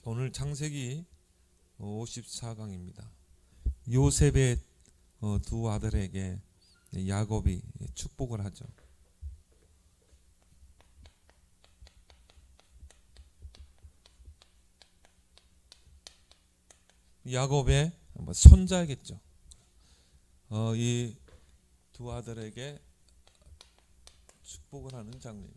오늘 창세기 54강입니다. 요셉의 두 아들에게 야곱이 축복을 하죠. 야곱의 손자겠죠. 이 두 아들에게 축복을 하는 장면.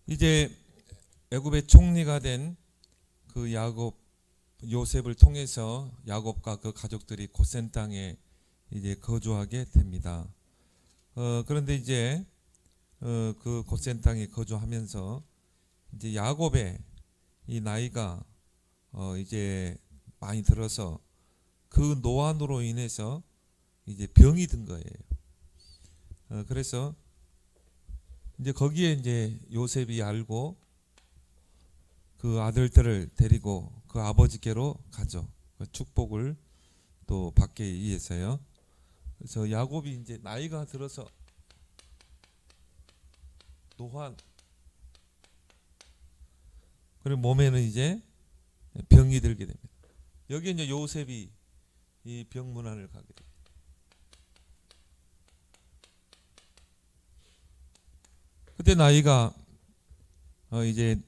이제 애굽의 총리가 된 그 요셉을 통해서 야곱과 그 가족들이 고센 땅에 이제 거주하게 됩니다. 그런데 이제 그 고센 땅에 거주하면서 이제 야곱의 이 나이가 이제 많이 들어서 그 노안으로 인해서 이제 병이 든 거예요. 그래서 이제 거기에 이제 요셉이 알고 그 아들들을 데리고 그 아버지께로 가죠. 그 축복을 또 받기 위해서요. 그래서 야곱이 이제 나이가 들어서 노환, 그리고 몸에는 이제 병이 들게 됩니다. 여기 이제 요셉이 이 병문안을 가게 됩니다. 그때 나이가 이제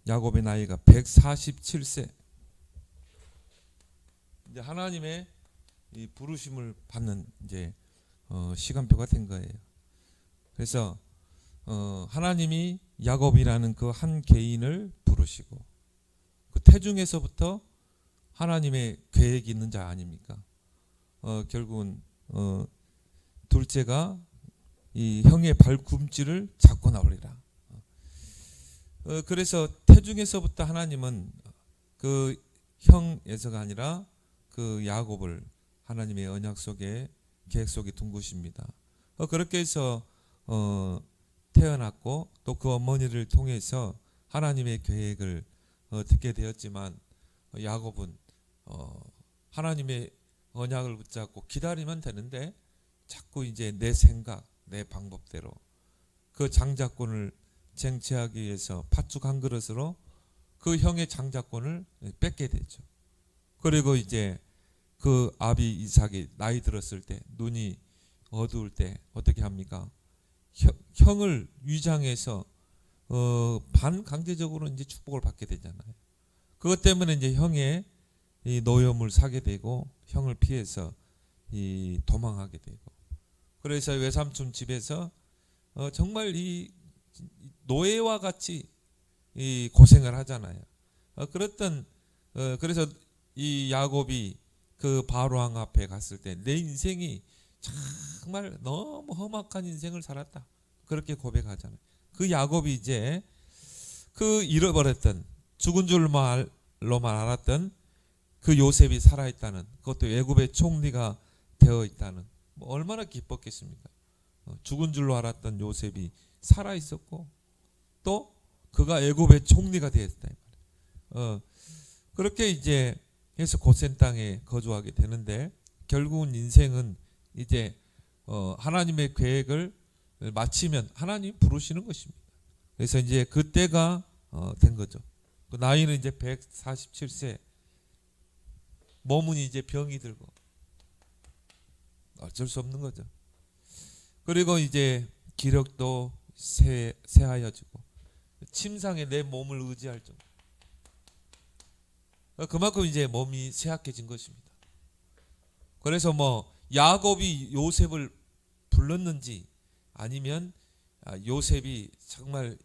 야곱의 나이가 147세. 이제 하나님의 이 부르심을 받는 이제 시간표가 된 거예요. 그래서 하나님이 야곱이라는 그 한 개인을 부르시고 그 태중에서부터 하나님의 계획이 있는 자 아닙니까? 결국은 둘째가 이 형의 발꿈치를 잡고 나오리라. 그래서 태중에서부터 하나님은 그 형에서가 아니라 그 야곱을 하나님의 언약 속에 계획 속에 둔 것입니다. 그렇게 해서 태어났고 또 그 어머니를 통해서 하나님의 계획을 듣게 되었지만 야곱은 하나님의 언약을 붙잡고 기다리면 되는데 자꾸 이제 내 생각, 내 방법대로 그 장자권을 쟁취하기 위해서 팥죽 한 그릇으로 그 형의 장자권을 뺏게 되죠. 그리고 이제 그 아비 이삭이 나이 들었을 때 눈이 어두울 때 어떻게 합니까? 형을 위장해서 반강제적으로 이제 축복을 받게 되잖아요. 그것 때문에 이제 형의 이 노여움을 사게 되고 형을 피해서 이 도망하게 되고, 그래서 외삼촌 집에서 정말 이 노예와 같이 이 고생을 하잖아요. 그래서 이 야곱이 그 바로왕 앞에 갔을 때 내 인생이 정말 너무 험악한 인생을 살았다, 그렇게 고백하잖아요. 그 야곱이 이제 그 잃어버렸던 죽은 줄로만 알았던 그 요셉이 살아있다는, 그것도 애굽의 총리가 되어 있다는, 얼마나 기뻤겠습니까? 죽은 줄로 알았던 요셉이 살아 있었고 또 그가 애굽의 총리가 되었다. 그렇게 이제 해서 고센 땅에 거주하게 되는데 결국은 인생은 이제 하나님의 계획을 마치면 하나님이 부르시는 것입니다. 그래서 이제 그때가 된 거죠. 그 나이는 이제 147세, 몸은 이제 병이 들고 어쩔 수 없는 거죠. 그리고 이제 기력도 쇠하여지고 침상에 내 몸을 의지할 정도. 그만큼 이제 몸이 쇠약해진 것입니다. 그래서 야곱이 요셉을 불렀는지 아니면 요셉이 정말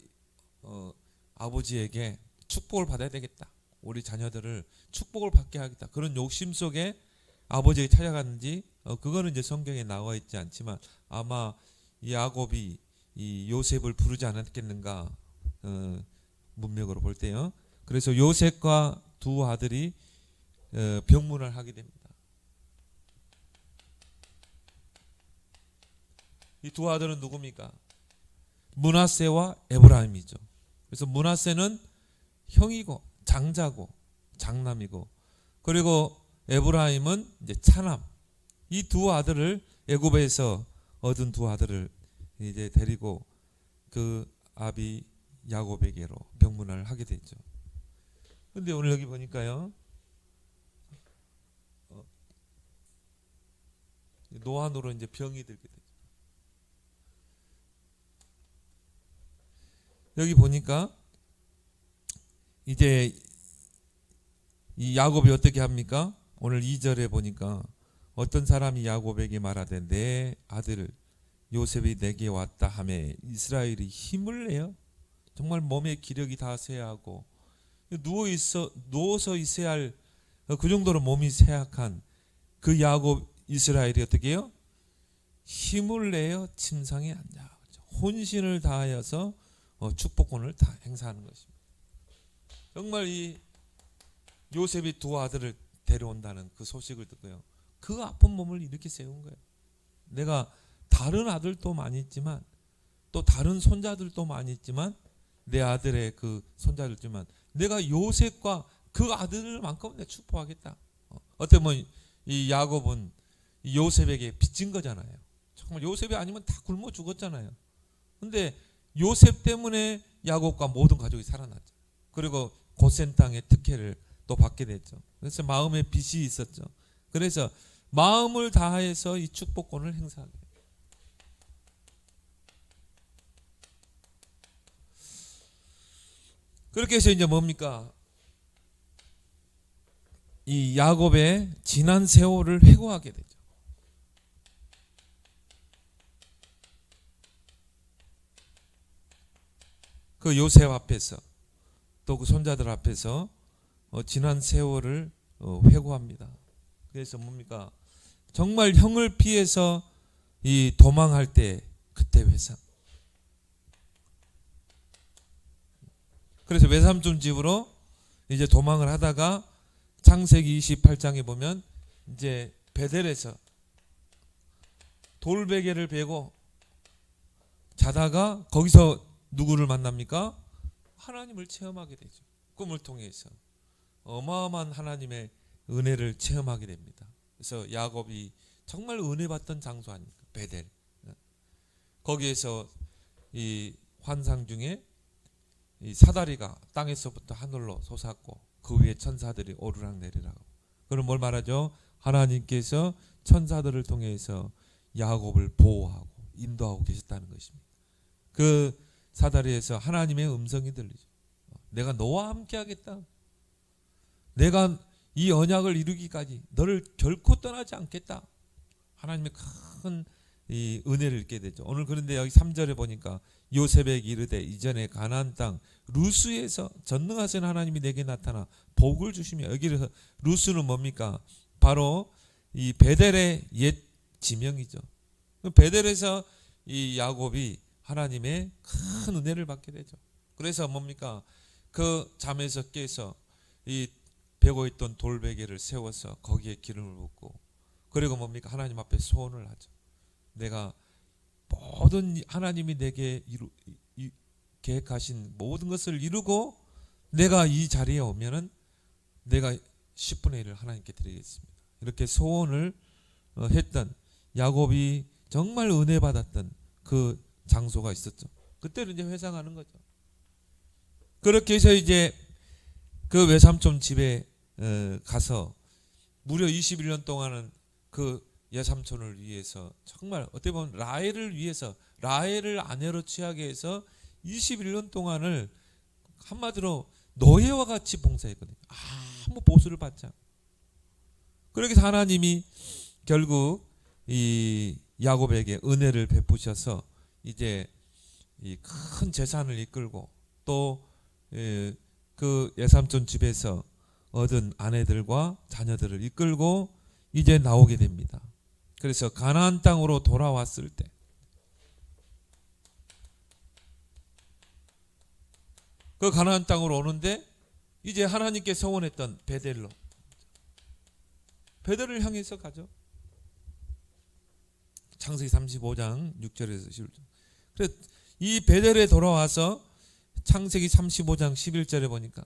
아버지에게 축복을 받아야 되겠다, 우리 자녀들을 축복을 받게 하겠다, 그런 욕심 속에 아버지에게 찾아갔는지 그거는 이제 성경에 나와 있지 않지만 아마 야곱이 이 요셉을 부르지 않았겠는가, 문맥으로 볼 때요. 그래서 요셉과 두 아들이 병문을 하게 됩니다. 이 두 아들은 누굽니까? 므낫세와 에브라임이죠. 그래서 므낫세는 형이고 장자고 장남이고, 그리고 에브라임은 이제 차남. 이 두 아들을 애굽에서 얻은 두 아들을 이제 데리고 그 아비 야곱에게로 병문안을 하게 됐죠. 근데 오늘 여기 보니까요, 노안으로 이제 병이 들게 되죠. 여기 보니까 이제 이 야곱이 어떻게 합니까? 오늘 2절에 보니까 어떤 사람이 야곱에게 말하되 내 아들 요셉이 내게 왔다 하매 이스라엘이 힘을 내요. 정말 몸에 기력이 다 쇠하고 누워서 있어야 할 그 정도로 몸이 쇠약한 그 야곱 이스라엘이 어떻게 해요? 힘을 내어 침상에 앉아 혼신을 다하여서 축복권을 다 행사하는 것입니다. 정말 이 요셉이 두 아들을 데려온다는 그 소식을 듣고요, 그 아픈 몸을 이렇게 세운 거예요. 내가 다른 아들도 많이 있지만 또 다른 손자들도 많이 있지만 내 아들의 그 손자들지만 내가 요셉과 그 아들만큼 내가 축복하겠다. 어떻게 보면 이 야곱은 요셉에게 빚진 거잖아요. 정말 요셉이 아니면 다 굶어 죽었잖아요. 근데 요셉 때문에 야곱과 모든 가족이 살아났죠. 그리고 고센 땅의 특혜를 또 받게 됐죠. 그래서 마음에 빚이 있었죠. 그래서 마음을 다해서 이 축복권을 행사하게 돼요. 그렇게 해서 이제 뭡니까? 이 야곱의 지난 세월을 회고하게 되죠. 그 요셉 앞에서 또 그 손자들 앞에서 지난 세월을 회고합니다. 그래서 뭡니까? 정말 형을 피해서 이 도망할 때 그때 회상. 그래서 외삼촌 집으로 이제 도망을 하다가 창세기 28장에 보면 이제 베델에서 돌베개를 베고 자다가 거기서 누구를 만납니까? 하나님을 체험하게 되죠. 꿈을 통해서 어마어마한 하나님의 은혜를 체험하게 됩니다. 그래서 야곱이 정말 은혜 받던 장소 아닙니까? 베델. 거기에서 이 환상 중에 이 사다리가 땅에서부터 하늘로 솟았고 그 위에 천사들이 오르락내리락. 그럼 뭘 말하죠? 하나님께서 천사들을 통해서 야곱을 보호하고 인도하고 계셨다는 것입니다. 그 사다리에서 하나님의 음성이 들리죠. 내가 너와 함께 하겠다. 내가 이 언약을 이루기까지 너를 결코 떠나지 않겠다. 하나님의 큰 이 은혜를 읽게 되죠. 오늘 그런데 여기 3절에 보니까 요셉에게 이르되 이전에 가나안 땅 루스에서 전능하신 하나님이 내게 나타나 복을 주시며, 여기서 루스는 뭡니까? 바로 이 베델의 옛 지명이죠. 베델에서 이 야곱이 하나님의 큰 은혜를 받게 되죠. 그래서 뭡니까? 그 잠에서 깨서 이 베고 있던 돌베개를 세워서 거기에 기름을 붓고, 그리고 뭡니까? 하나님 앞에 소원을 하죠. 내가 모든 하나님이 내게 계획하신 모든 것을 이루고 내가 이 자리에 오면은 내가 10분의 1을 하나님께 드리겠습니다. 이렇게 소원을 했던 야곱이 정말 은혜 받았던 그 장소가 있었죠. 그때는 이제 회상하는 거죠. 그렇게 해서 이제 그 외삼촌 집에 가서 무려 21년 동안은 그 외삼촌을 위해서 정말 어떻게 보면 라헬을 위해서 라헬을 아내로 취하게 해서 21년 동안을 한마디로 노예와 같이 봉사했거든요. 아무 보수를 받지 않고. 그렇게 해서 하나님이 결국 이 야곱에게 은혜를 베푸셔서 이제 이 큰 재산을 이끌고 또 그 외삼촌 집에서 얻은 아내들과 자녀들을 이끌고 이제 나오게 됩니다. 그래서 가나안 땅으로 돌아왔을 때 그 가나안 땅으로 오는데 이제 하나님께 서원했던 베델로, 베델을 향해서 가죠. 창세기 35장 6절에서 11절. 그래서 이 베델에 돌아와서 창세기 35장 11절에 보니까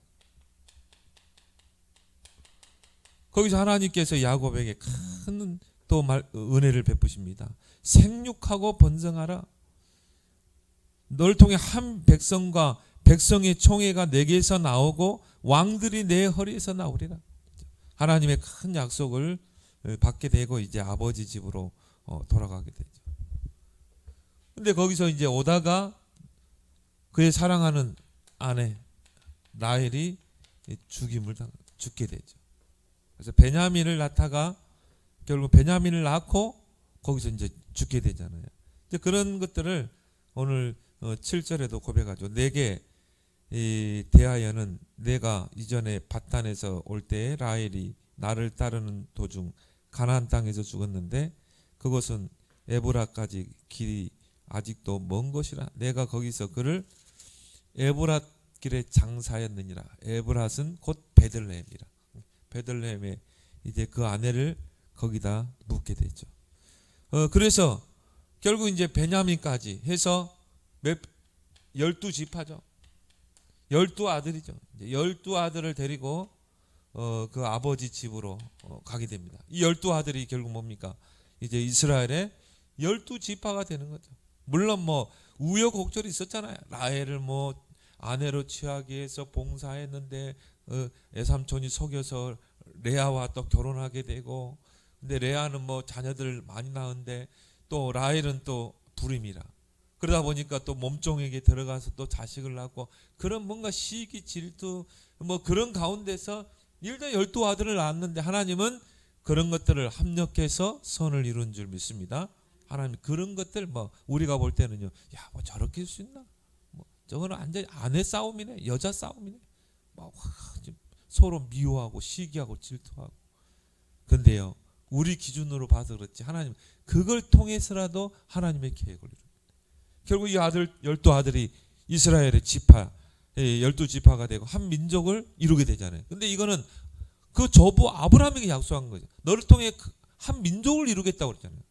거기서 하나님께서 야곱에게 큰 또 은혜를 베푸십니다. 생육하고 번성하라. 널 통해 한 백성과 백성의 총회가 내게서 나오고 왕들이 내 허리에서 나오리라. 하나님의 큰 약속을 받게 되고 이제 아버지 집으로 돌아가게 되죠. 근데 거기서 이제 오다가 그의 사랑하는 아내 라헬이 죽게 되죠. 그래서 베냐민을 낳다가 결국 베냐민을 낳고 거기서 이제 죽게 되잖아요. 이제 그런 것들을 오늘 7절에도 고백하죠. 내게 대하여는 내가 이전에 바탄에서 올 때에 라헬이 나를 따르는 도중 가나안 땅에서 죽었는데 그것은 에브라까지 길이 아직도 먼 것이라. 내가 거기서 그를 에브랏 길에 장사였느니라. 에브랏은 곧 베들레헴이라. 베들레헴에 이제 그 아내를 거기다 묻게 되죠. 그래서 결국 이제 베냐민까지 해서 12지파죠. 12아들이죠. 12아들을 데리고 그 아버지 집으로 가게 됩니다. 이 12아들이 결국 뭡니까? 이제 이스라엘의 12지파가 되는 거죠. 물론 뭐 우여곡절이 있었잖아요. 라헬을 뭐 아내로 취하기 위해서 봉사했는데 애삼촌이 속여서 레아와 또 결혼하게 되고, 근데 레아는 뭐 자녀들 많이 낳은데 또 라헬은 또 불임이라. 그러다 보니까 또 몸종에게 들어가서 또 자식을 낳고, 그런 뭔가 시기 질투 뭐 그런 가운데서 일단 12아들을 낳았는데 하나님은 그런 것들을 합력해서 선을 이룬 줄 믿습니다. 하나님 그런 것들 뭐 우리가 볼 때는요, 야, 뭐 저렇게 할 수 있나? 뭐 저거는 완전 아내 싸움이네, 여자 싸움이네. 막 서로 미워하고 시기하고 질투하고. 근데요, 우리 기준으로 봐서 그렇지 하나님 그걸 통해서라도 하나님의 계획을 이룹니다. 결국 이 아들 12아들이 이스라엘의 지파 12지파가 되고 한 민족을 이루게 되잖아요. 근데 이거는 그 조부 아브라함에게 약속한 거죠. 너를 통해 한 민족을 이루겠다고 그랬잖아요.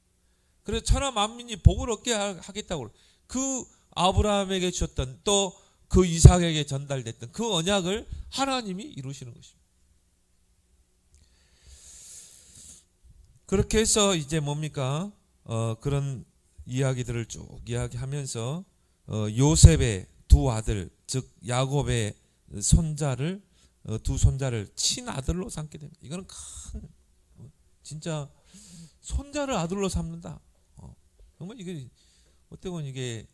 그래서 천하 만민이 복을 얻게 하겠다고. 그 아브라함에게 주셨던 또 그 이삭에게 전달됐던 그 언약을 하나님이 이루시는 것입니다. 그렇게 해서 이제 뭡니까? 그런 이야기들을 쭉 이야기하면서 요셉의 두 아들, 즉 야곱의 손자를 두 손자를 친아들로 삼게 됩니다. 이거는 큰 진짜 손자를 아들로 삼는다. 정말 이게 어떻게 보면 이게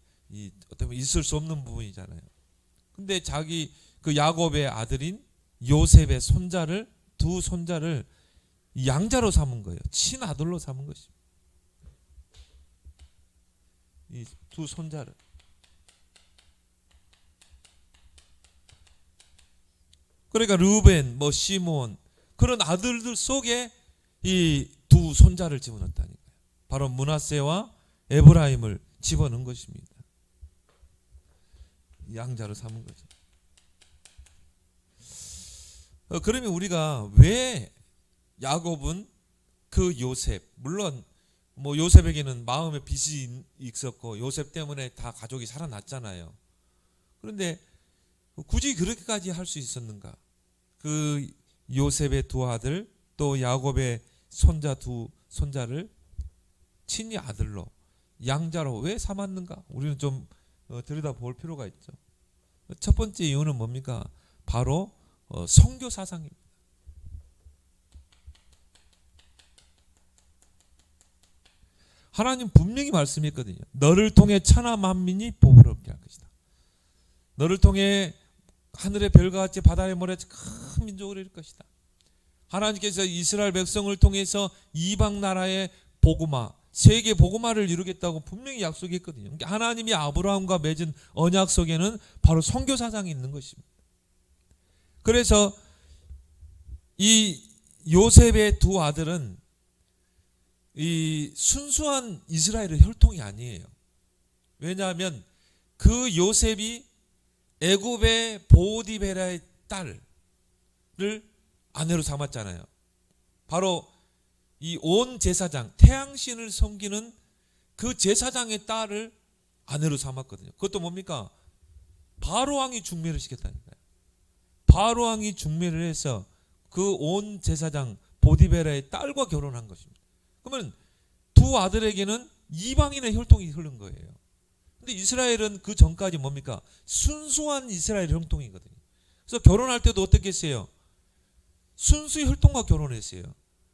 어떻게 보면 있을 수 없는 부분이잖아요. 근데 자기 그 야곱의 아들인 요셉의 손자를 두 손자를 양자로 삼은 거예요. 친아들로 삼은 것입니다. 이 두 손자를. 그러니까 르벤, 뭐 시몬 그런 아들들 속에 이 두 손자를 집어넣었다니까요. 바로 므낫세와 에브라임을 집어넣은 것입니다. 양자로 삼은 거죠. 그러면 우리가 왜 야곱은 그 요셉, 물론 뭐 요셉에게는 마음의 빚이 있었고 요셉 때문에 다 가족이 살아났잖아요. 그런데 굳이 그렇게까지 할 수 있었는가? 그 요셉의 두 아들 또 야곱의 손자 두 손자를 친히 아들로 양자로 왜 삼았는가? 우리는 좀 들여다볼 필요가 있죠. 첫 번째 이유는 뭡니까? 바로 선교 사상입니다. 하나님 분명히 말씀했거든요. 너를 통해 천하 만민이 복을 얻게 할 것이다. 너를 통해 하늘의 별과 같이 바다의 모래같이 큰 민족을 이룰 것이다. 하나님께서 이스라엘 백성을 통해서 이방 나라의 복음화, 세계 복음화를 이루겠다고 분명히 약속했거든요. 그러니까 하나님이 아브라함과 맺은 언약 속에는 바로 선교 사상이 있는 것입니다. 그래서 이 요셉의 두 아들은 이 순수한 이스라엘의 혈통이 아니에요. 왜냐하면 그 요셉이 애굽의 보디베라의 딸을 아내로 삼았잖아요. 바로 이 온 제사장 태양신을 섬기는 그 제사장의 딸을 아내로 삼았거든요. 그것도 뭡니까? 바로왕이 중매를 시켰다니까요. 바로왕이 중매를 해서 그 온 제사장 보디베라의 딸과 결혼한 것입니다. 그러면 두 아들에게는 이방인의 혈통이 흐른 거예요. 근데 이스라엘은 그 전까지 뭡니까? 순수한 이스라엘 혈통이거든요. 그래서 결혼할 때도 어떻게 했어요? 순수 혈통과 결혼했어요.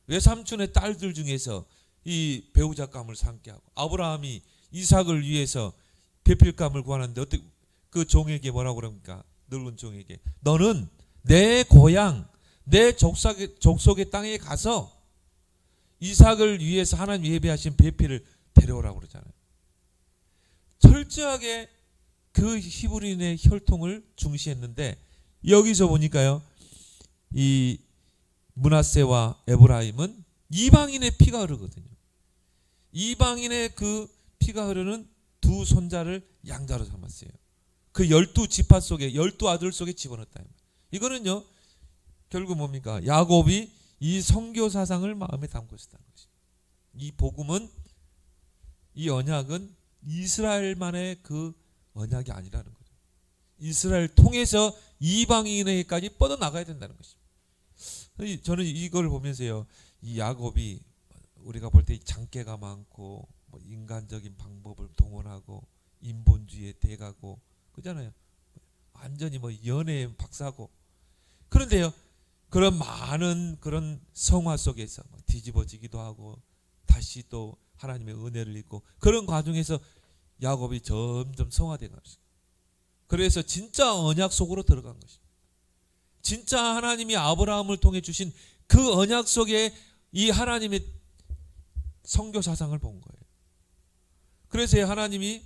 외삼촌의 딸들 중에서 이 배우자감을 삼게 하고, 아브라함이 이삭을 위해서 배필감을 구하는데 어떻게 그 종에게 뭐라고 그럽니까? 늙은 종에게 너는 내 고향 내 족속의 땅에 가서 이삭을 위해서 하나님 예배하신 배필을 데려오라고 그러잖아요. 철저하게 그 히브리인의 혈통을 중시했는데 여기서 보니까요, 이 므낫세와 에브라임은 이방인의 피가 흐르거든요. 이방인의 그 피가 흐르는 두 손자를 양자로 삼았어요. 그 12지파 속에 12아들 속에 집어넣었다. 이거는요 결국 뭡니까? 야곱이 이 선교 사상을 마음에 담고 있었다는 것입니다. 이 복음은, 이 언약은 이스라엘만의 그 언약이 아니라는 거죠. 이스라엘 통해서 이방인에게까지 뻗어나가야 된다는 것입니다. 저는 이걸 보면서요, 이 야곱이 우리가 볼 때 장깨가 많고 뭐 인간적인 방법을 동원하고 인본주의에 대가고 그잖아요. 완전히 뭐 연애에 박사고. 그런데요, 그런 많은 그런 성화 속에서 뒤집어지기도 하고 다시 또 하나님의 은혜를 입고 그런 과정에서 야곱이 점점 성화되는 것입니다. 그래서 진짜 언약 속으로 들어간 것입니다. 진짜 하나님이 아브라함을 통해 주신 그 언약 속에 이 하나님의 선교 사상을 본 거예요. 그래서 하나님이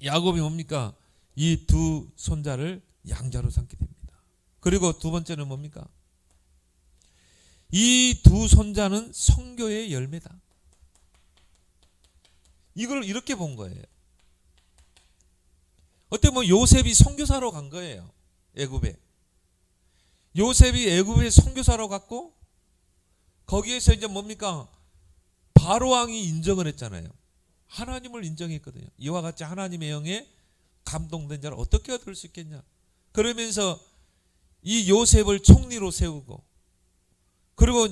야곱이 뭡니까? 이 두 손자를 양자로 삼게 됩니다. 그리고 두 번째는 뭡니까? 이 두 손자는 선교의 열매다. 이걸 이렇게 본 거예요. 어때 뭐 요셉이 선교사로 간 거예요. 애굽에. 요셉이 애굽에 선교사로 갔고 거기에서 이제 뭡니까? 바로 왕이 인정을 했잖아요. 하나님을 인정했거든요. 이와 같이 하나님의 영에 감동된 자를 어떻게 얻을 수 있겠냐. 그러면서 이 요셉을 총리로 세우고, 그리고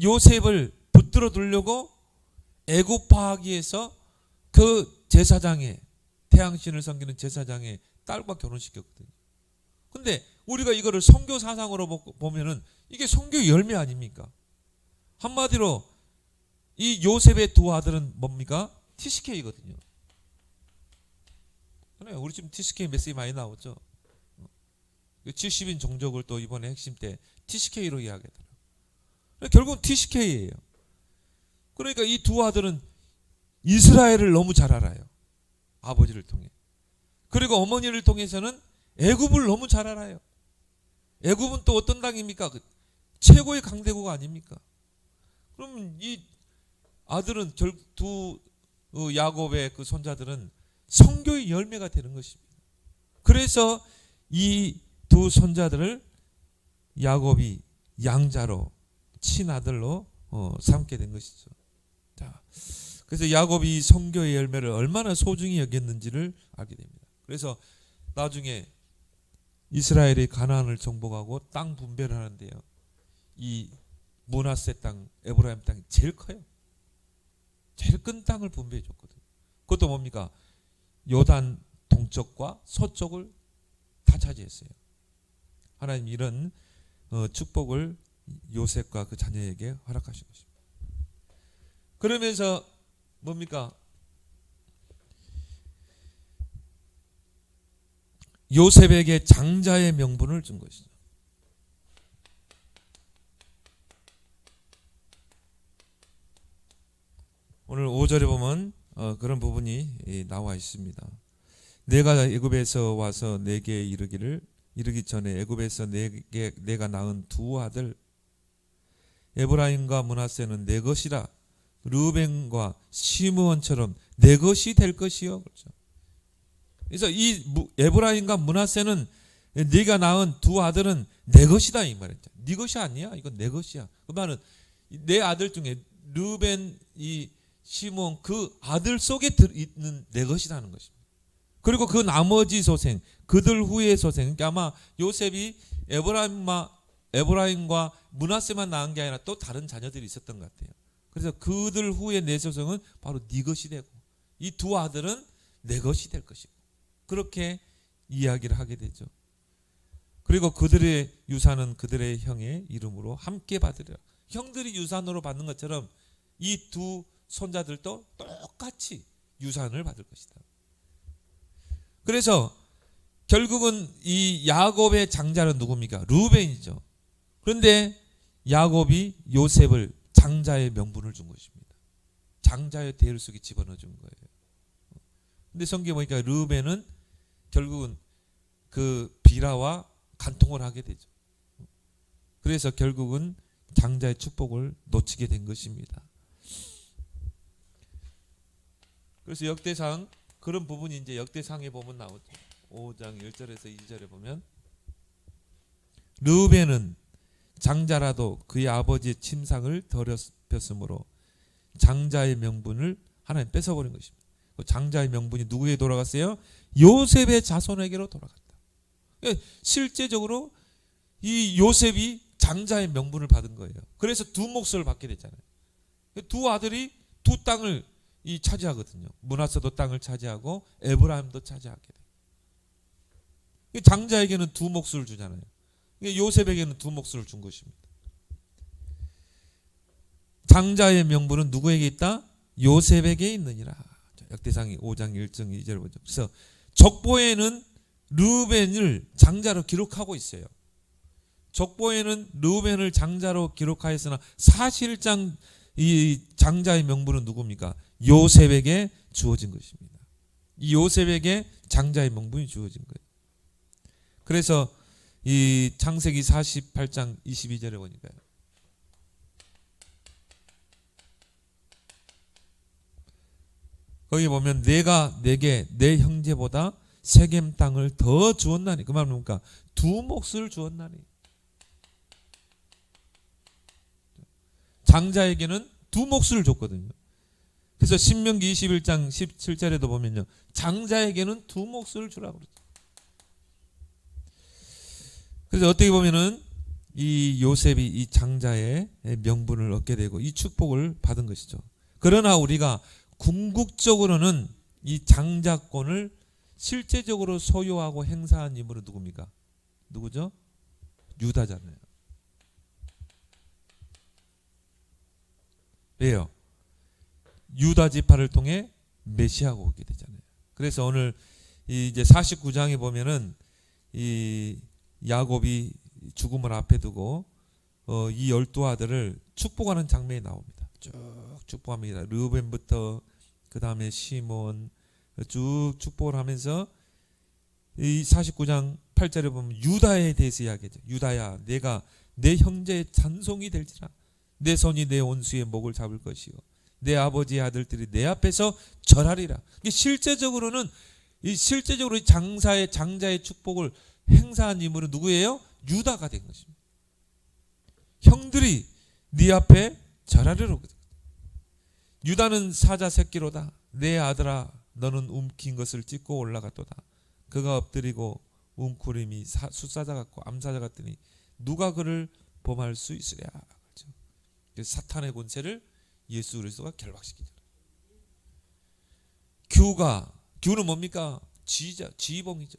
요셉을 붙들어 두려고 애굽파하기 위해서 그 제사장의, 태양신을 섬기는 제사장의 딸과 결혼시켰거든요. 근데 우리가 이거를 선교 사상으로 보면은 이게 선교 열매 아닙니까? 한마디로 이 요셉의 두 아들은 뭡니까? TCK거든요. 우리 지금 TCK 메시지 많이 나오죠. 70인 종족을 또 이번에 핵심 때 TCK로 이야기하더라고요. 결국은 TCK예요. 그러니까 이 두 아들은 이스라엘을 너무 잘 알아요. 아버지를 통해. 그리고 어머니를 통해서는 애굽을 너무 잘 알아요. 애굽은 또 어떤 땅입니까? 최고의 강대국 아닙니까? 그럼 이 아들은 두 야곱의 그 손자들은 선교의 열매가 되는 것입니다. 그래서 이 두 손자들을 야곱이 양자로 친아들로 삼게 된 것이죠. 자, 그래서 야곱이 선교의 열매를 얼마나 소중히 여겼는지를 알게 됩니다. 그래서 나중에 이스라엘이 가나안을 정복하고 땅 분배를 하는데요, 이 므낫세 땅, 에브라임 땅이 제일 커요. 제일 큰 땅을 분배해 줬거든요. 그것도 뭡니까? 요단 동쪽과 서쪽을 다 차지했어요. 하나님 이런 축복을 요셉과 그 자녀에게 허락하신 것입니다. 그러면서 뭡니까? 요셉에게 장자의 명분을 준 것이죠. 오늘 5절에 보면 그런 부분이 나와 있습니다. 내가 애굽에서 와서 내게 이르기 전에 애굽에서 내가 낳은 두 아들 에브라임과 므낫세는 내 것이라. 르벤과 시므온처럼 내 것이 될 것이요. 그렇죠. 그래서 이 에브라임과 므낫세는 네가 낳은 두 아들은 내 것이다 이 말이죠. 네 것이 아니야. 이건 내 것이야. 그 말은 내 아들 중에 르벤, 이 시므온 그 아들 속에 있는 내 것이라는 것입니다. 그리고 그 나머지 소생, 그들 후의 소생, 그러니까 아마 요셉이 에브라임과 므낫세만 낳은 게 아니라 또 다른 자녀들이 있었던 것 같아요. 그래서 그들 후에 내 소성은 바로 네 것이 되고 이 두 아들은 내 것이 될 것이고 그렇게 이야기를 하게 되죠. 그리고 그들의 유산은 그들의 형의 이름으로 함께 받으리라. 형들이 유산으로 받는 것처럼 이 두 손자들도 똑같이 유산을 받을 것이다. 그래서 결국은 이 야곱의 장자는 누굽니까? 르우벤이죠. 그런데 야곱이 요셉을 장자의 명분을 준 것입니다. 장자의 대를 속에 집어넣어 준 거예요. 근데 성경에 보니까 르우벤은 결국은 그 비라와 간통을 하게 되죠. 그래서 결국은 장자의 축복을 놓치게 된 것입니다. 그래서 역대상 그런 부분이 이제 역대상에 보면 나오죠. 5장 1절에서 2절에 보면 르우벤은 장자라도 그의 아버지의 침상을 더럽혔으므로 장자의 명분을 하나님 뺏어버린 것입니다. 장자의 명분이 누구에게 돌아갔어요? 요셉의 자손에게로 돌아갔다. 실제적으로 이 요셉이 장자의 명분을 받은 거예요. 그래서 두 몫을 받게 됐잖아요. 두 아들이 두 땅을 차지하거든요. 므낫세도 땅을 차지하고 에브라임도 차지하게 돼요. 장자에게는 두 몫을 주잖아요. 요셉에게는 두 몫을 준 것입니다. 장자의 명분은 누구에게 있다? 요셉에게 있느니라. 역대상 5장 1절 2절 보죠. 그래서 족보에는 르우벤을 장자로 기록하고 있어요. 족보에는 르우벤을 장자로 기록하였으나 사실상 이 장자의 명분은 누굽니까? 요셉에게 주어진 것입니다. 이 요셉에게 장자의 명분이 주어진 거예요. 그래서 이 창세기 48장 22절에 보니까요. 거기 보면 내가 내게 내 형제보다 세겜 땅을 더 주었나니 그 말은 뭡니까? 두 몫을 주었나니. 장자에게는 두 몫을 줬거든요. 그래서 신명기 21장 17절에도 보면요. 장자에게는 두 몫을 주라고 그러죠. 그래서 어떻게 보면은 이 요셉이 이 장자의 명분을 얻게 되고 이 축복을 받은 것이죠. 그러나 우리가 궁극적으로는 이 장자권을 실제적으로 소유하고 행사한 인물은 누굽니까? 누구죠? 유다잖아요. 왜요? 유다 지파를 통해 메시아가 오게 되잖아요. 그래서 오늘 이제 49장에 보면은 이 야곱이 죽음을 앞에 두고 이 12 아들을 축복하는 장면이 나옵니다. 쭉 축복합니다. 르우벤부터 그 다음에 시몬 쭉 축복을 하면서 이 49장 8절에 보면 유다에 대해서 이야기하죠. 유다야, 내가 내 형제의 잔송이 될지라. 내 손이 내 원수의 목을 잡을 것이요 내 아버지의 아들들이 내 앞에서 절하리라. 실제적으로는 이 장자의 축복을 행사한 인물은 누구예요? 유다가 된 것입니다. 형들이 네 앞에 절하리라. 유다는 사자 새끼로다. 내 아들아, 너는 움킨 것을 찢고 올라갔도다. 그가 엎드리고 웅크림이 숫사자 같고 암사자 같더니 누가 그를 범할 수 있으랴. 사탄의 권세를 예수 그리스도가 결박시키죠. 규는 뭡니까? 지휘봉이죠.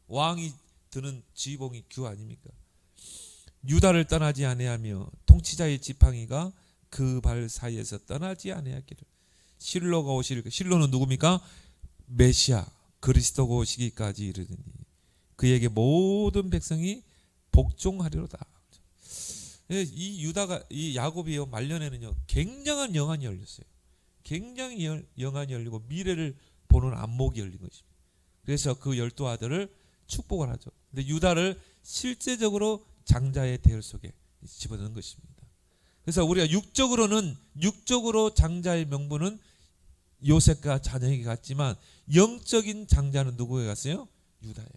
왕이 드는 지휘봉이 규 아닙니까? 유다를 떠나지 아니하며 통치자의 지팡이가 그 발 사이에서 떠나지 아니하기를. 실로가 오실, 실로는 누굽니까? 메시아 그리스도가 오시기까지 이르더니 그에게 모든 백성이 복종하리로다. 이 유다가 이 야곱이요 말년에는요 굉장한 영안이 열렸어요. 굉장히 영안이 열리고 미래를 보는 안목이 열린 것입니다. 그래서 그 12 아들을 축복을 하죠. 근데 유다를 실제적으로 장자의 대열 속에 집어넣은 것입니다. 그래서 우리가 육적으로 장자의 명분은 요셉과 자녀에게 갔지만 영적인 장자는 누구에게 갔어요? 유다에게.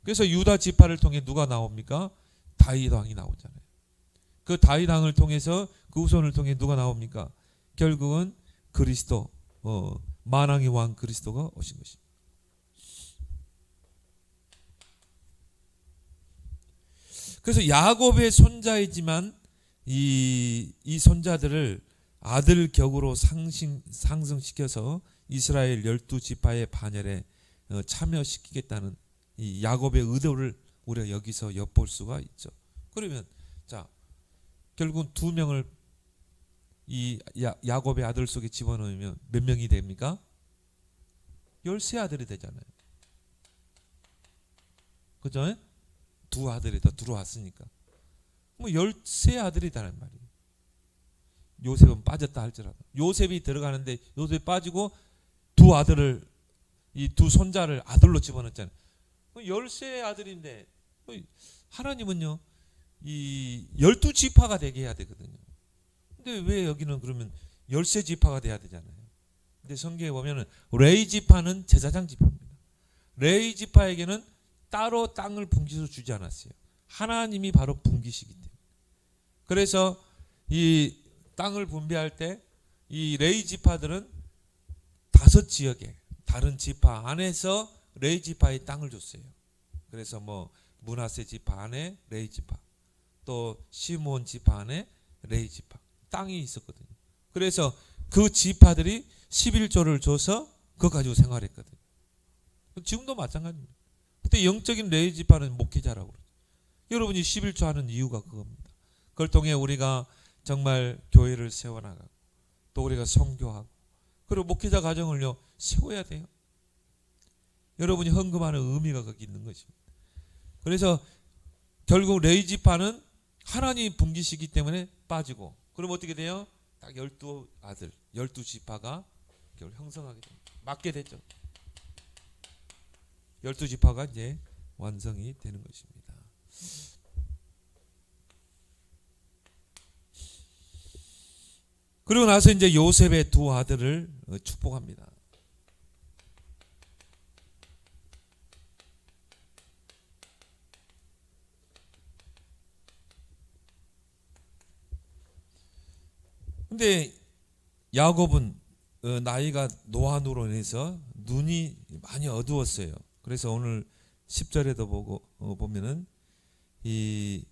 그래서 유다 지파를 통해 누가 나옵니까? 다윗 왕이 나오잖아요. 그 다윗 왕을 통해서 그 후손을 통해 누가 나옵니까? 결국은 그리스도, 만왕의 왕 그리스도가 오신 것입니다. 그래서 야곱의 손자이지만 이 손자들을 아들 격으로 상승시켜서 이스라엘 12지파의 반열에 참여시키겠다는 이 야곱의 의도를 우리가 여기서 엿볼 수가 있죠. 그러면 자, 결국 두 명을 이 야곱의 아들 속에 집어넣으면 몇 명이 됩니까? 13아들이 되잖아요. 그죠? 두 아들이 더 들어왔으니까. 뭐 13아들이라는 말이에요. 요셉은 빠졌다 할지라도. 요셉이 들어가는데 요셉이 빠지고 두 아들을, 이 두 손자를 아들로 집어넣었잖아요. 13아들인데 하나님은요 이 12지파가 되게 해야 되거든요. 근데 왜 여기는 그러면 13지파가 돼야 되잖아요. 근데 성경에 보면은 레위 지파는 제사장 지파입니다. 레위 지파에게는 따로 땅을 분기서 주지 않았어요. 하나님이 바로 분기시기 때문에. 그래서 이 땅을 분배할 때 이 레위 지파들은 5지역에 다른 지파 안에서 레위 지파의 땅을 줬어요. 그래서 뭐 므낫세 지파 안에 레위 지파, 또 시므온 지파 안에 레위 지파 땅이 있었거든요. 그래서 그 지파들이 11조를 줘서 그거 가지고 생활했거든요. 지금도 마찬가지입니다. 그때 영적인 레위 지파는 목회자라고 그러죠. 여러분이 11조 하는 이유가 그겁니다. 그걸 통해 우리가 정말 교회를 세워나가고 또 우리가 선교하고 그리고 목회자 가정을요 세워야 돼요. 여러분이 헌금하는 의미가 거기 있는 것입니다. 그래서 결국 레위 지파는 하나님이 분기시기 때문에 빠지고, 그럼 어떻게 돼요? 딱 12아들 12지파가 형성하게 됩니다. 맞게 됐죠. 12지파가 이제 완성이 되는 것입니다. 그리고 나서 이제 요셉의 두 아들을 축복합니다. 근데 야곱은 나이가 노안으로 인해서 눈이 많이 어두웠어요. 그래서 오늘 10절에도 보면은 이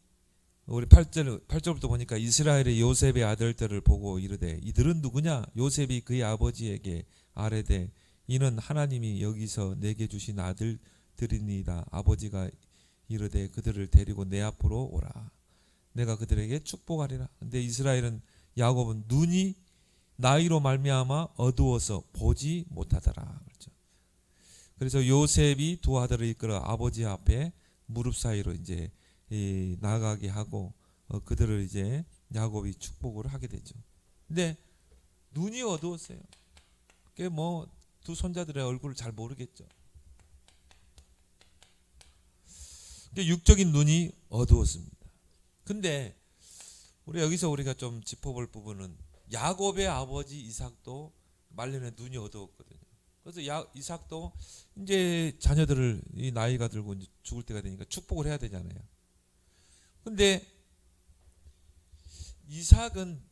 우리 8절부터 보니까 이스라엘의 요셉의 아들들을 보고 이르되 이들은 누구냐? 요셉이 그의 아버지에게 아뢰되 이는 하나님이 여기서 내게 주신 아들들이니이다. 아버지가 이르되 그들을 데리고 내 앞으로 오라. 내가 그들에게 축복하리라. 근데 이스라엘은 야곱은 눈이 나이로 말미암아 어두워서 보지 못하더라. 그렇죠. 그래서 요셉이 두 아들을 이끌어 아버지 앞에 무릎 사이로 이제 나가게 하고 그들을 이제 야곱이 축복을 하게 되죠. 근데 눈이 어두웠어요. 그게 뭐 두 손자들의 얼굴을 잘 모르겠죠. 육적인 눈이 어두웠습니다. 근데 여기서 우리가 좀 짚어볼 부분은 야곱의 아버지 이삭도 말년에 눈이 어두웠거든요. 그래서 이삭도 이제 자녀들을 이 나이가 들고 이제 죽을 때가 되니까 축복을 해야 되잖아요. 근데 이삭은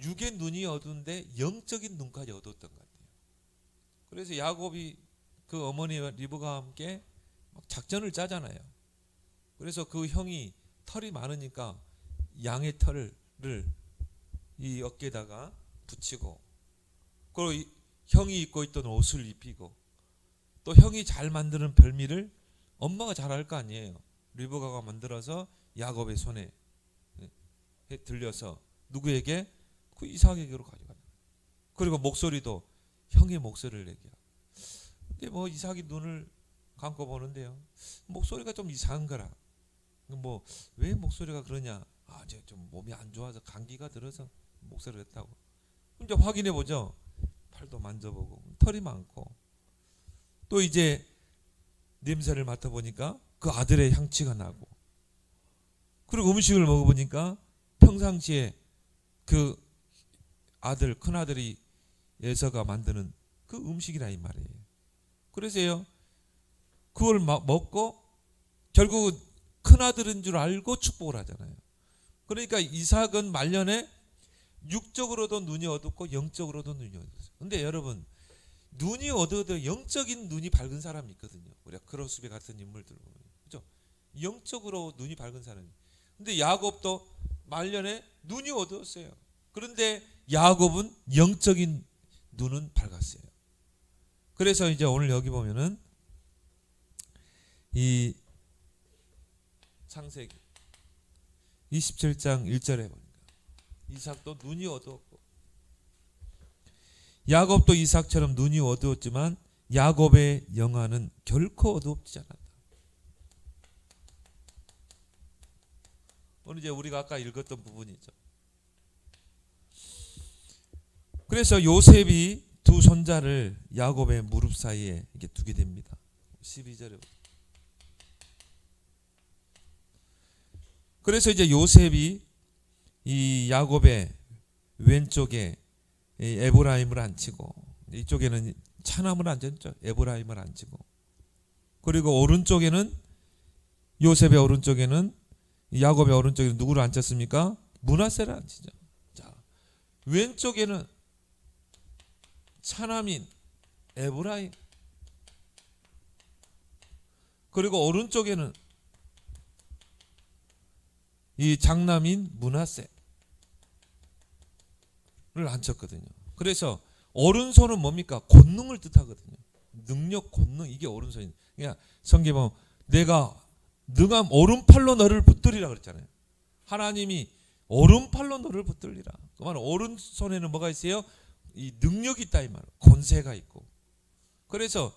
육의 눈이 어두운데 영적인 눈까지 어두웠던 것 같아요. 그래서 야곱이 그 어머니와 리브가와 함께 막 작전을 짜잖아요. 그래서 그 형이 털이 많으니까 양의 털을 이 어깨에다가 붙이고, 그리고 형이 입고 있던 옷을 입히고, 또 형이 잘 만드는 별미를 엄마가 잘 알 거 아니에요. 리브가가 만들어서 야곱의 손에 들려서 누구에게? 그 이삭에게로 가져가요. 그리고 목소리도 형의 목소리를 내게 하고. 근데 뭐 이삭이 눈을 감고 보는데요, 목소리가 좀 이상한 거라. 뭐 왜 목소리가 그러냐? 이제 좀 몸이 안 좋아서 감기가 들어서 목소리를 했다고. 이제 확인해 보죠. 팔도 만져보고 털이 많고, 또 이제 냄새를 맡아보니까 그 아들의 향취가 나고, 그리고 음식을 먹어보니까 평상시에 그 아들, 큰아들이 예서가 만드는 그 음식이라 이 말이에요. 그래서요 그걸 먹고 결국 큰아들인 줄 알고 축복을 하잖아요. 그러니까 이삭은 말년에 육적으로도 눈이 어둡고 영적으로도 눈이 어두웠어요. 근데 여러분, 눈이 어두워도 영적인 눈이 밝은 사람이 있거든요. 우리가 크로스베 같은 인물들 보면, 그죠? 영적으로 눈이 밝은 사람이. 근데 야곱도 말년에 눈이 어두웠어요. 그런데 야곱은 영적인 눈은 밝았어요. 그래서 이제 오늘 여기 보면은 이 창세기 27장 1절에 보니까 이삭도 눈이 어두웠고, 야곱도 이삭처럼 눈이 어두웠지만 야곱의 영안은 결코 어두웠지 않았다. 오늘 이제 우리가 아까 읽었던 부분이죠. 그래서 요셉이 두 손자를 야곱의 무릎 사이에 이렇게 두게 됩니다. 12절에. 그래서 이제 요셉이 이 야곱의 왼쪽에 에브라임을 앉히고, 이쪽에는 차남을 앉혔죠. 에브라임을 앉히고, 그리고 오른쪽에는 요셉의 오른쪽에는, 야곱의 오른쪽에는 누구를 앉혔습니까? 므낫세를 앉히죠. 자, 왼쪽에는 차남인 에브라임, 그리고 오른쪽에는 이 장남인 므낫세를 앉혔거든요. 그래서 오른손은 뭡니까? 권능을 뜻하거든요. 능력, 권능, 이게 오른손이. 그러니까 성경에 보면 내가 능함 오른팔로 너를 붙들리라 그랬잖아요. 하나님이 오른팔로 너를 붙들리라. 그 말은 오른손에는 뭐가 있어요? 이 능력이 있다 이 말. 권세가 있고. 그래서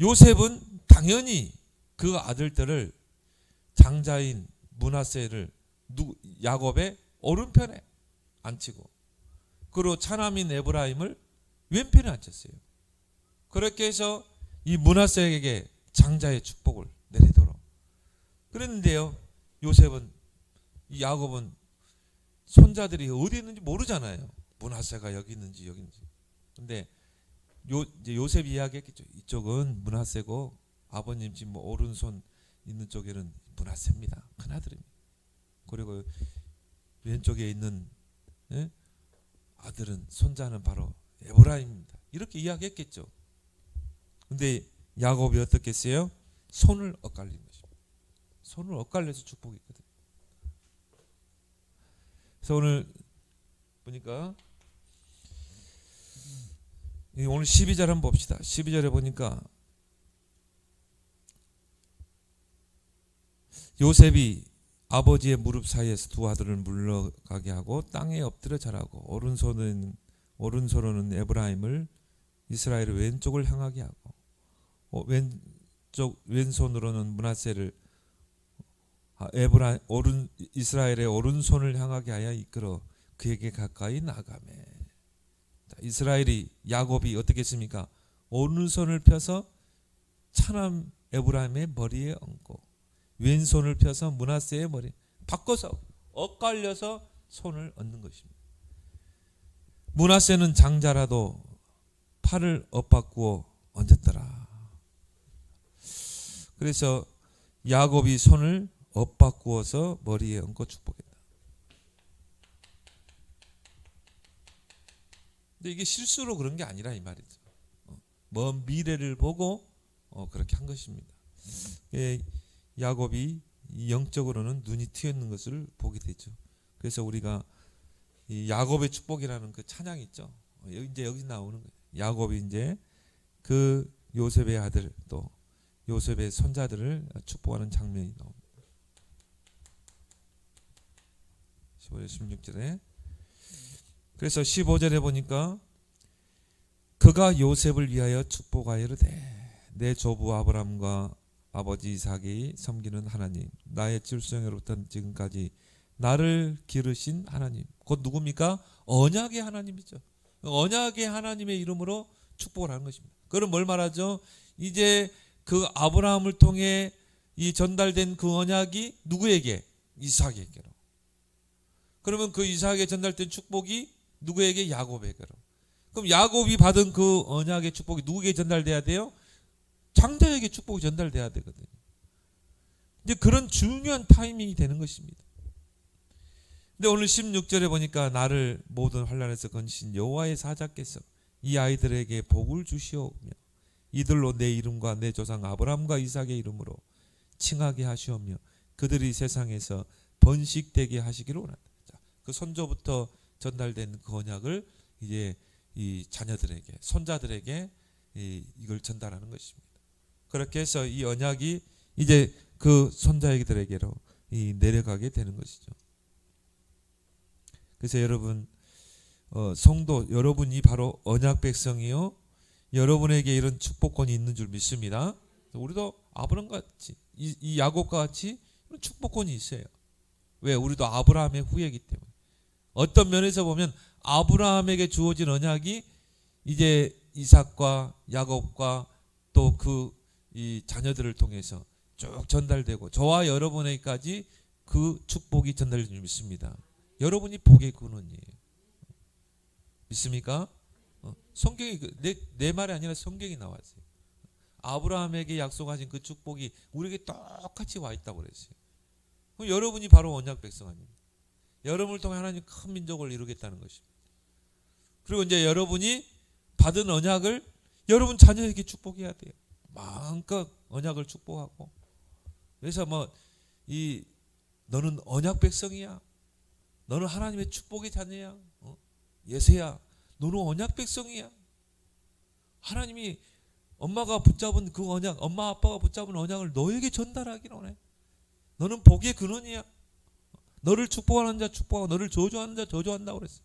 요셉은 당연히 그 아들들을, 장자인 므낫세를 야곱의 오른편에 앉히고, 그리고 차남인 에브라임을 왼편에 앉혔어요. 그렇게 해서 이 므낫세에게 장자의 축복을 내리도록. 그랬는데요, 요셉은, 이 야곱은 손자들이 어디 있는지 모르잖아요. 므낫세가 여기 있는지 여기 있는지. 근데 이제 요셉이 이야기했겠죠. 이쪽은 므낫세고 아버님 지금 뭐 오른손 있는 쪽에는 므낫세입니다. 큰아들입니다. 그리고 왼쪽에 있는 아들은, 손자는 바로 에브라임입니다. 이렇게 이야기했겠죠. 근데 야곱이 어떻게 했어요? 손을 엇갈린 것입니다. 손을 엇갈려서 축복이 있거든요. 그래서 오늘 보니까 오늘 12절 한번 봅시다. 12절에 보니까 요셉이 아버지의 무릎 사이에서 두 아들을 물러가게 하고 땅에 엎드려 절하고, 오른손으로는 에브라임을, 이스라엘의 왼쪽을 향하게 하고, 왼손으로는 므낫세를, 이스라엘의 오른손을 향하게 하여 이끌어 그에게 가까이 나가매. 이스라엘이, 야곱이 어떻게 했습니까? 오른손을 펴서 차남 에브라임의 머리에 얹고, 왼손을 펴서 므낫세의 머리, 바꿔서 엇갈려서 손을 얹는 것입니다. 므낫세는 장자라도 팔을 엇바꾸어 얹었더라. 그래서 야곱이 손을 엇바꾸어서 머리에 얹고 축복했다. 근데 이게 실수로 그런 게 아니라 이 말이죠. 먼 미래를 보고 그렇게 한 것입니다. 야곱이 영적으로는 눈이 트여 있는 것을 보게 되죠. 그래서 우리가 이 야곱의 축복이라는 그 찬양이 있죠. 이제 여기 나오는 거예요. 야곱이 이제 그 요셉의 아들, 또 요셉의 손자들을 축복하는 장면이 나옵니다. 15절 16절에. 그래서 15절에 보니까 그가 요셉을 위하여 축복하여 이르되, 내 조부 아브라함과 아버지 이삭이 섬기는 하나님, 나의 출생으로부터 지금까지 나를 기르신 하나님, 곧 누굽니까? 언약의 하나님이죠. 언약의 하나님의 이름으로 축복을 하는 것입니다. 그럼 뭘 말하죠? 이제 그 아브라함을 통해 이 전달된 그 언약이 누구에게? 이삭에게로. 그러면 그 이삭에게 전달된 축복이 누구에게? 야곱에게로. 그럼 야곱이 받은 그 언약의 축복이 누구에게 전달돼야 돼요? 장자에게 축복이 전달돼야 되거든요. 이제 그런 중요한 타이밍이 되는 것입니다. 근데 오늘 16절에 보니까 나를 모든 환난에서 건지신 여호와의 사자께서 이 아이들에게 복을 주시오며 이들로 내 이름과 내 조상 아브라함과 이삭의 이름으로 칭하게 하시오며 그들이 세상에서 번식되게 하시기를 원한다. 자, 그 선조부터 전달된 그 언약을 이제 이 자녀들에게, 손자들에게 이걸 전달하는 것입니다. 그렇게 해서 이 언약이 이제 그 손자에게로 내려가게 되는 것이죠. 그래서 여러분, 성도 여러분이 바로 언약 백성이요, 여러분에게 이런 축복권이 있는 줄 믿습니다. 우리도 아브라함과 같이, 이 야곱과 같이 이런 축복권이 있어요. 왜? 우리도 아브라함의 후예이기 때문에. 어떤 면에서 보면 아브라함에게 주어진 언약이 이제 이삭과 야곱과 또 그 이 자녀들을 통해서 쭉 전달되고 저와 여러분에게까지 그 축복이 전달되는 줄 믿습니다. 여러분이 복의 근원이에요. 믿습니까? 성경이 내 말이 아니라 성경이 나왔어요. 아브라함에게 약속하신 그 축복이 우리에게 똑같이 와 있다고 그랬어요. 그럼 여러분이 바로 언약 백성 아닙니까? 여러분을 통해 하나님 큰 민족을 이루겠다는 것입니다. 그리고 이제 여러분이 받은 언약을 여러분 자녀에게 축복해야 돼요. 마음껏 언약을 축복하고. 그래서 너는 언약 백성이야. 너는 하나님의 축복의 자녀야. 예세야, 너는 언약 백성이야. 하나님이 엄마가 붙잡은 그 언약, 엄마 아빠가 붙잡은 언약을 너에게 전달하기를 원해. 너는 복의 근원이야. 너를 축복하는 자 축복하고 너를 저주하는 자 저주한다고 그랬어.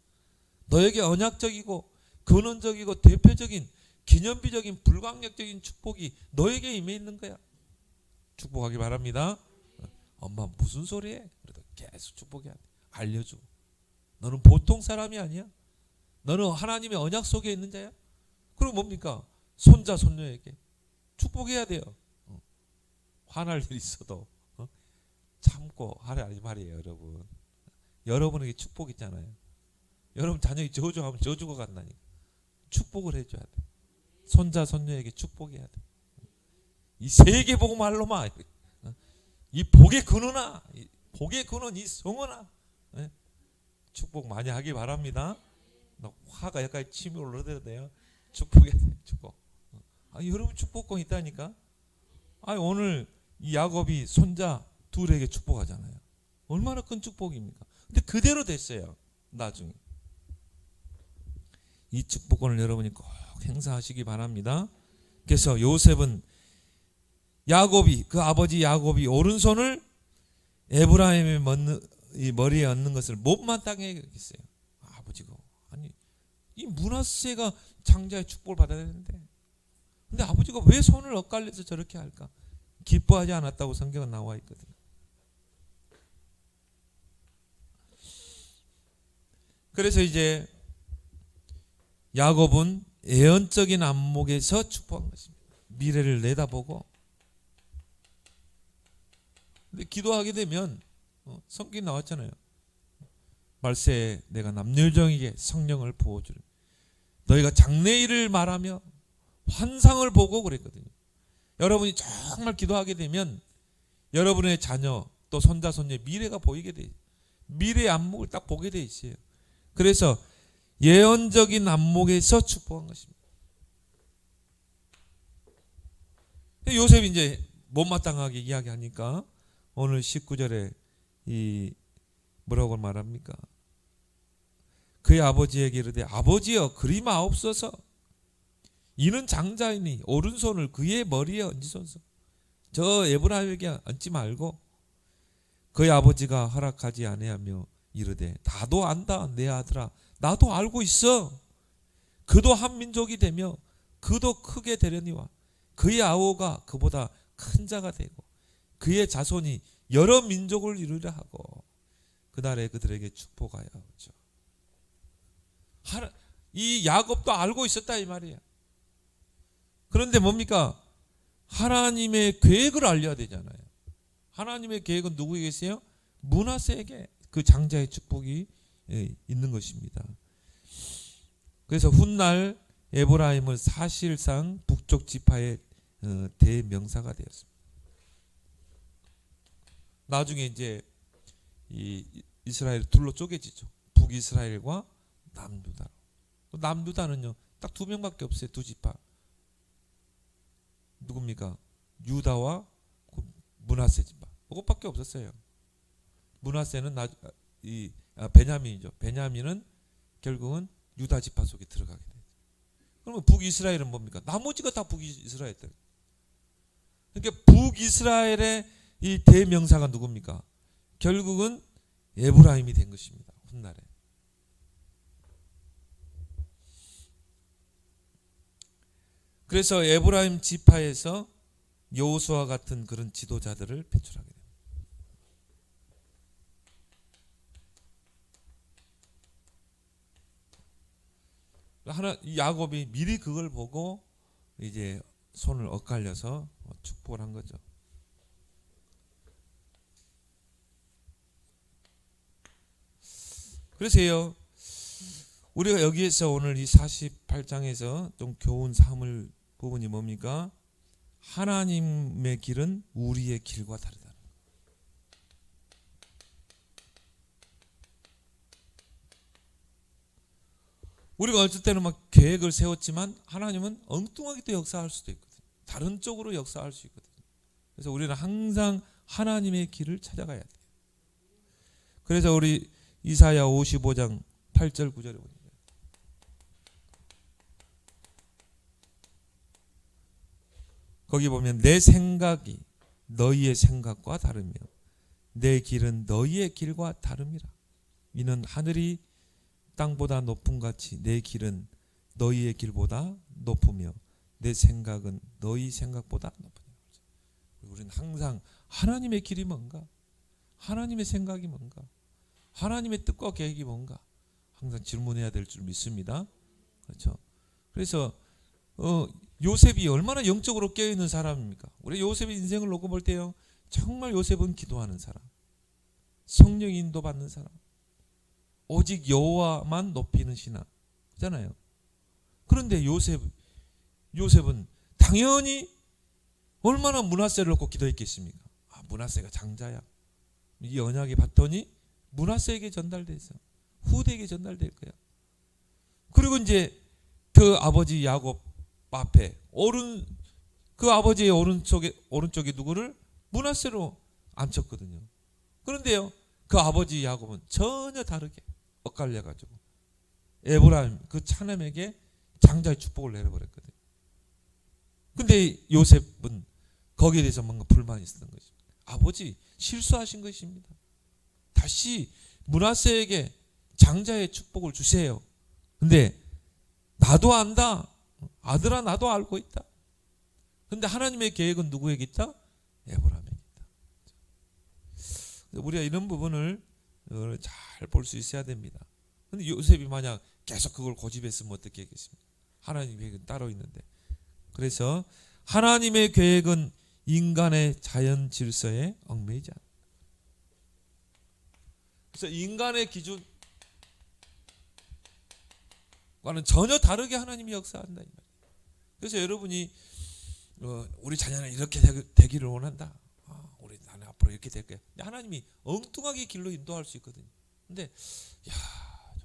너에게 언약적이고 근원적이고 대표적인 기념비적인 불강력적인 축복이 너에게 임해 있는 거야. 축복하기 바랍니다. 엄마 무슨 소리해? 그래도 계속 축복해야 돼. 알려줘. 너는 보통 사람이 아니야. 너는 하나님의 언약 속에 있는 자야. 그럼 뭡니까? 손자 손녀에게 축복해야 돼요. 화날 일 있어도 참고 하라 이 말이에요. 여러분, 여러분에게 축복 있잖아요. 여러분 자녀이 저주하면 저주가 간다니까. 축복을 해줘야 돼. 손자 손녀에게 축복해야 돼. 이 세계 복음할로마, 이 복의 근원아, 복의 근원 이 성원아, 축복 많이 하기 바랍니다. 화가 여기까지 침이 올라야 돼요. 축복해야 돼. 축복. 여러분 축복권 있다니까. 오늘 이 야곱이 손자 둘에게 축복하잖아요. 얼마나 큰 축복입니까? 근데 그대로 됐어요. 나중에 이 축복권을 여러분이 꼭 행사하시기 바랍니다. 그래서 요셉은 야곱이, 그 아버지 야곱이 오른손을 에브라임의 머리에 얹는 것을 못마땅해 여겼어요. 아버지가 이 므낫세가 장자의 축복을 받아야 되는데, 근데 아버지가 왜 손을 엇갈려서 저렇게 할까? 기뻐하지 않았다고 성경은 나와 있거든요. 그래서 이제 야곱은 예언적인 안목에서 축복한 것입니다. 미래를 내다보고. 근데 기도하게 되면 성경이 나왔잖아요. 말세에 내가 남녀정에게 성령을 부어주리. 너희가 장래일을 말하며 환상을 보고 그랬거든요. 여러분이 정말 기도하게 되면 여러분의 자녀 또 손자 손녀의 미래가 보이게 돼. 미래의 안목을 딱 보게 돼 있어요. 그래서 예언적인 안목에서 축복한 것입니다. 요셉이 이제 못마땅하게 이야기하니까 오늘 19절에 이 뭐라고 말합니까? 그의 아버지에게 이르되 아버지여 그리 마옵소서. 이는 장자이니 오른손을 그의 머리에 얹으소서. 저 에브라임에게 얹지 말고. 그의 아버지가 허락하지 아니하며 이르되 나도 안다 내 아들아, 나도 알고 있어. 그도 한 민족이 되며 그도 크게 되려니와 그의 아우가 그보다 큰 자가 되고 그의 자손이 여러 민족을 이루려 하고 그날에 그들에게 축복하여 오죠. 이 야곱도 알고 있었다 이 말이에요. 그런데 뭡니까? 하나님의 계획을 알려야 되잖아요. 하나님의 계획은 누구에게 있어요? 므낫세에게 그 장자의 축복이 있는 것입니다. 그래서 훗날 에브라임은 사실상 북쪽 지파의 대명사가 되었습니다. 나중에 이제 이 이스라엘 둘로 쪼개지죠. 북이스라엘과 남유다. 남유다는요 딱 두 명밖에 없어요. 두 지파. 누굽니까? 유다와 므낫세 지파. 그것밖에 없었어요. 므낫세는 베냐민이죠. 베냐민은 결국은 유다 지파 속에 들어가게 돼요. 그러면 북이스라엘은 뭡니까? 나머지가 다 북이스라엘. 그러니까 북이스라엘의 이 대명사가 누굽니까? 결국은 에브라임이 된 것입니다. 훗날에. 그래서 에브라임 지파에서 여호수아 같은 그런 지도자들을 배출하게 됩니다. 야곱이 미리 그걸 보고 이제 손을 엇갈려서 축복을 한 거죠. 그래서요, 우리가 여기에서 오늘 이 48장에서 좀 교훈 삼을 부분이 뭡니까? 하나님의 길은 우리의 길과 다르다. 우리가 어쩔 때는 막 계획을 세웠지만 하나님은 엉뚱하게 또 역사할 수도 있거든요. 다른 쪽으로 역사할 수 있거든요. 그래서 우리는 항상 하나님의 길을 찾아가야 돼요. 그래서 우리 이사야 55장 8절 9절에 보니까 거기 보면 내 생각이 너희의 생각과 다르며 내 길은 너희의 길과 다름이라. 이는 하늘이 땅보다 높음 같이 내 길은 너희의 길보다 높으며 내 생각은 너희 생각보다 높으냐. 우리는 항상 하나님의 길이 뭔가, 하나님의 생각이 뭔가, 하나님의 뜻과 계획이 뭔가 항상 질문해야 될 줄 믿습니다. 그렇죠? 그래서 요셉이 얼마나 영적으로 깨어있는 사람입니까? 우리 요셉의 인생을 놓고 볼 때요, 정말 요셉은 기도하는 사람, 성령 인도받는 사람, 오직 여호와만 높이는 신앙 그잖아요. 그런데 요셉은 당연히 얼마나 므낫세를 놓고 기도했겠습니까? 므낫세가 장자야. 이 언약의 바톤이 므낫세에게 전달돼서 후대에게 전달될 거야. 그리고 이제 그 아버지 야곱 앞에 그 아버지의 오른쪽에 누구를 므낫세로 앉혔거든요. 그런데요, 그 아버지 야곱은 전혀 다르게 엇갈려가지고 에브라임 그 차남에게 장자의 축복을 내려버렸거든요. 근데 요셉은 거기에 대해서 뭔가 불만이 있었던 것입니다. 아버지 실수하신 것입니다. 다시 므낫세에게 장자의 축복을 주세요. 근데 나도 안다. 아들아 나도 알고 있다. 근데 하나님의 계획은 누구에게 있다? 에브라임에게 있다. 우리가 이런 부분을 잘 볼 수 있어야 됩니다. 근데 요셉이 만약 계속 그걸 고집했으면 어떻게 했겠습니까? 하나님의 계획은 따로 있는데. 그래서 하나님의 계획은 인간의 자연 질서에 얽매이지 않는다. 그래서 인간의 기준과는 전혀 다르게 하나님이 역사한다. 그래서 여러분이 우리 자녀는 이렇게 되기를 원한다. 우리 나는 앞으로 이렇게 될 거야. 하나님이 엉뚱하게 길로 인도할 수 있거든요. 근데 저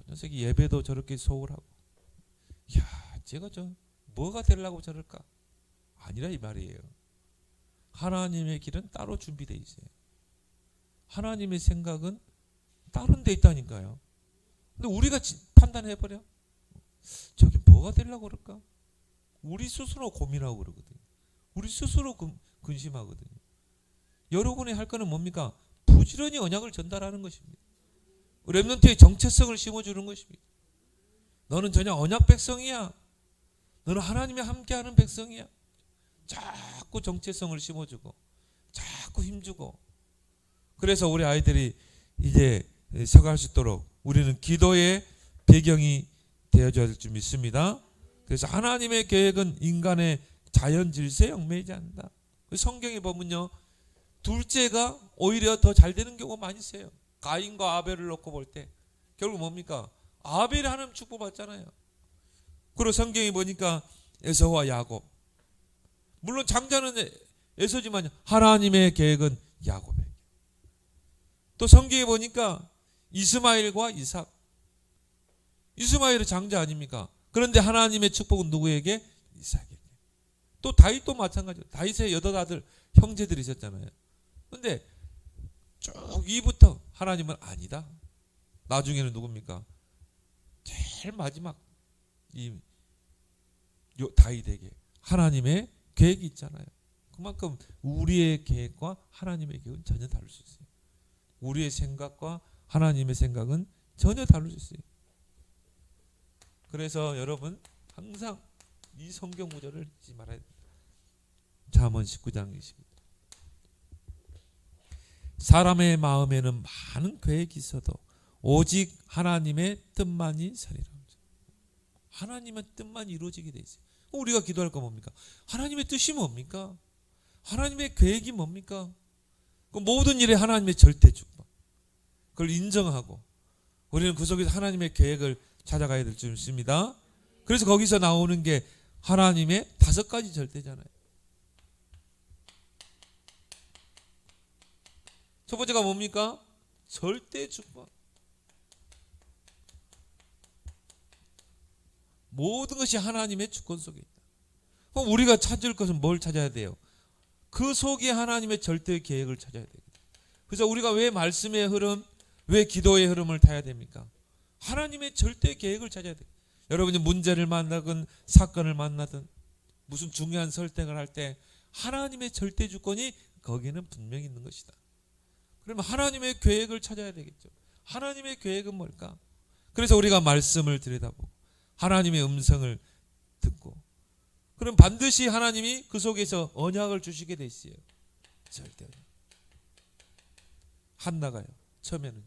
녀석이 예배도 저렇게 소홀하고, 제가 뭐가 되려고 저럴까? 아니라 이 말이에요. 하나님의 길은 따로 준비되어 있어요. 하나님의 생각은 다른 데 있다니까요. 근데 우리가 판단해버려. 저게 뭐가 되려고 그럴까? 우리 스스로 고민하고 그러거든요. 우리 스스로 근심하거든요. 여러분이 할 거는 뭡니까? 부지런히 언약을 전달하는 것입니다. 렘넌트의 정체성을 심어주는 것입니다. 너는 전혀 언약 백성이야. 너는 하나님이 함께하는 백성이야. 자꾸 정체성을 심어주고 자꾸 힘주고. 그래서 우리 아이들이 이제 서갈 수 있도록 우리는 기도의 배경이 되어줘야 될 줄 믿습니다. 그래서 하나님의 계획은 인간의 자연 질서에 얽매이지 않는다. 성경에 보면요, 둘째가 오히려 더 잘 되는 경우가 많이 있어요. 가인과 아벨을 놓고 볼 때 결국 뭡니까? 아벨이 하나님 축복받잖아요. 그리고 성경에 보니까 에서와 야곱, 물론 장자는 에서지만 하나님의 계획은 야곱에게. 또 성경에 보니까 이스마엘과 이삭, 이스마엘은 장자 아닙니까? 그런데 하나님의 축복은 누구에게? 이삭에게. 또 다윗도 마찬가지예요. 다윗의 8 아들 형제들이 있었잖아요. 그런데 쭉 위부터 하나님은 아니다. 나중에는 누굽니까? 제일 마지막 이 다윗에게 하나님의 계획이 있잖아요. 그만큼 우리의 계획과 하나님의 계획은 전혀 다를 수 있어요. 우리의 생각과 하나님의 생각은 전혀 다를 수 있어요. 그래서 여러분 항상 이 성경 구절을 잊지 말아야 돼요. 잠언 19장 20. 사람의 마음에는 많은 계획이 있어도 오직 하나님의 뜻만이 서리라. 하나님의 뜻만 이루어지게 돼 있어요. 우리가 기도할 거 뭡니까? 하나님의 뜻이 뭡니까? 하나님의 계획이 뭡니까? 그 모든 일에 하나님의 절대 축복. 그걸 인정하고 우리는 그 속에서 하나님의 계획을 찾아가야 될 줄 믿습니다. 그래서 거기서 나오는 게 하나님의 5가지 절대잖아요. 첫 번째가 뭡니까? 절대 축복. 모든 것이 하나님의 주권 속에 있다. 그럼 우리가 찾을 것은 뭘 찾아야 돼요? 그 속에 하나님의 절대 계획을 찾아야 돼요. 그래서 우리가 왜 말씀의 흐름, 왜 기도의 흐름을 타야 됩니까? 하나님의 절대 계획을 찾아야 돼요. 여러분이 문제를 만나든 사건을 만나든 무슨 중요한 설득을 할 때 하나님의 절대 주권이 거기는 분명히 있는 것이다. 그러면 하나님의 계획을 찾아야 되겠죠. 하나님의 계획은 뭘까? 그래서 우리가 말씀을 들여다보고 하나님의 음성을 듣고 그럼 반드시 하나님이 그 속에서 언약을 주시게 돼 있어요. 절대 언약. 한나가요. 처음에는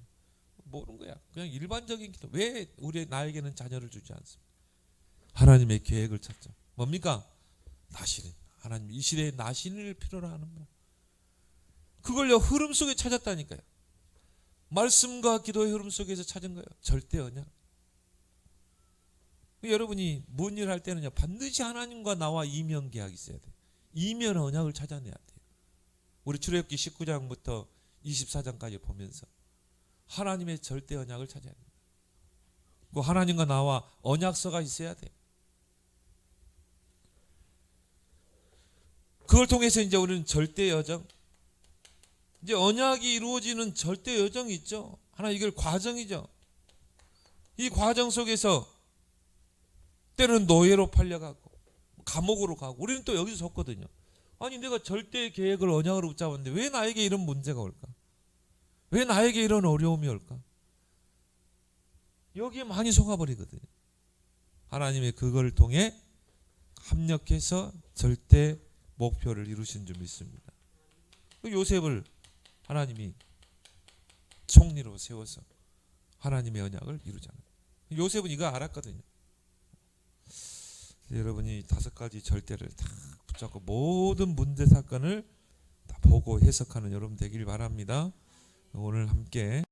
모르는 거야. 그냥 일반적인 기도. 왜 나에게는 자녀를 주지 않습니까? 하나님의 계획을 찾죠. 뭡니까? 나신. 하나님 이 시대에 나신을 필요로 하는 거야. 그걸요 흐름 속에 찾았다니까요. 말씀과 기도의 흐름 속에서 찾은 거예요. 절대 언약. 여러분이 뭔 일을 할 때는요 반드시 하나님과 나와 이면 계약이 있어야 돼요. 이면 언약을 찾아내야 돼요. 우리 출애굽기 19장부터 24장까지 보면서 하나님의 절대 언약을 찾아야 돼요. 그 하나님과 나와 언약서가 있어야 돼요. 그걸 통해서 이제 우리는 절대 여정, 이제 언약이 이루어지는 절대 여정이 있죠. 하나 이걸 과정이죠. 이 과정 속에서 때는 노예로 팔려가고 감옥으로 가고 우리는 또 여기서 속거든요. 아니 내가 절대 계획을 언약으로 붙잡았는데 왜 나에게 이런 문제가 올까? 왜 나에게 이런 어려움이 올까? 여기에 많이 속아버리거든요. 하나님의 그걸 통해 합력해서 절대 목표를 이루신 줄 믿습니다. 요셉을 하나님이 총리로 세워서 하나님의 언약을 이루잖아요. 요셉은 이거 알았거든요. 여러분이 5가지 절대를 다 붙잡고 모든 문제 사건을 다 보고 해석하는 여러분 되길 바랍니다. 오늘 함께